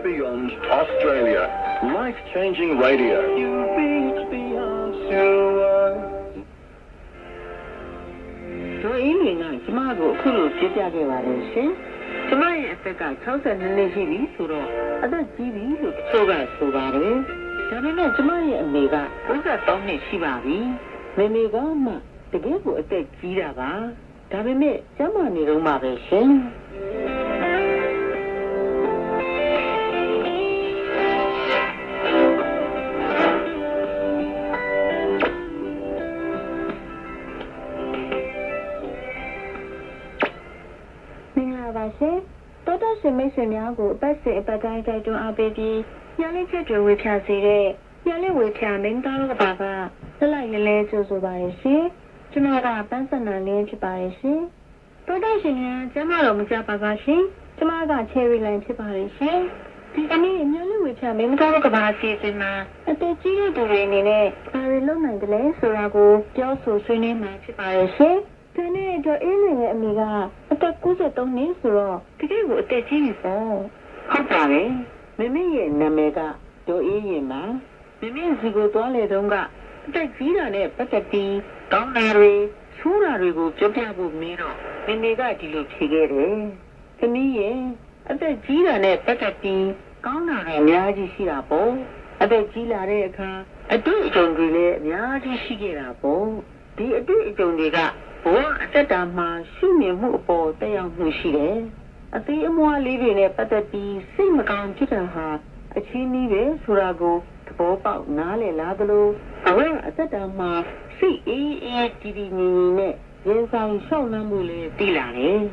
beyond Australia. Life-changing radio. You reach beyond your တို့အင်းငယ်ကကျမကိုအခုလိုပြပြခဲ့ပါတယ်ရှင်။ကျမရဲ့အသက်က62နှစ်ရှိပြီဆိုတော့အသက်ကြီးပြီလို့တချို့ကဆိုပါတယ်။ဒါပေမဲ့ကျမရဲ့အမေက93နှစ်ရှိပါပြီ။မေမေကမှတကယ်ကိုအသက်ကြီးတာပါ။ဒါပေမဲ့ကျမနေတော့မှပဲရှင်။ပါရှင်တော်တော်ရှင်မိတ်ဆွေများကိုအပတ်စဉ်အပတ်တိုင်းတိုက်တွန်းအားပေးပြီးညလေးချက်တွေဝေဖြာစေတဲ့ညလေးဝေဖြာမင်းသားတို့ကပါကဆက်လိုက်လဲကြိုးဆိုပါရရှင်ကျွန်တော်ကပန်းစနာလင်းဖြစ်ပါရရှင်တော်တော်ရှင်များကျမတော်မကြပါပါရှင်ကျမကချယ်ရီလိုင်းဖြစ်ပါရရှင်ဒီကနေ့ညလေးဝေဖြာမင်းသားတို့ကပါအစီအစဉ်မှာအသက်ကြီးတဲ့သူတွေအနေနဲ့ဘာတွေလုပ်နိုင်တယ်လဲဆိုတာကိုပြောဆိုဆွေးနွေးမှာဖြစ်ပါရရှင်ဒီနေ့တော့အင်းငယ်ရဲ့အမေကအသက်93နှစ်ဆိုတော့တကယ်ကိုအသက်ကြီးပြီပေါ့ဟုတ်ပါပဲမမေရဲ့နာမည်ကဒေါ်အေးရင်ပါမမေစီကိုသွားလေတုန်းကအသက်ကြီးတာနဲ့ပတ်သက်ပြီးကောင်းတာတွေဆိုးတာတွေကိုပြောပြဖို့မင်းတော့မမေကဒီလိုဖြေခဲ့တယ်သမီးရဲ့အသက်ကြီးတာနဲ့ပတ်သက်ပြီးကောင်းတာတွေအများကြီးရှိတာပေါ့အသက်ကြီးလာတဲ့အခါအတွေ့အကြုံတွေလည်းအများကြီးရှိခဲ့တာပေါ့ဒီအတွေ့အကြုံတွေကဘောအသက်တာမှာရှိနေမှုအပေါ်တက်ရောက်မှုရှိတယ်။အသေးအမွှားလေးတွေနဲ့ပတ်သက်ပြီးစိတ်မကောင်းဖြစ်တာဟာအချင်းကြီးပဲဆိုတာကိုသဘောပေါက်နားလည်လာသလိုအသက်တာမှာစိတ်အေးအေးတည်တည်ငြိမ်ငြိမ်နဲ့ရင်ဆိုင်ရှောက်နှံ့မှုလေးသိလာတယ်။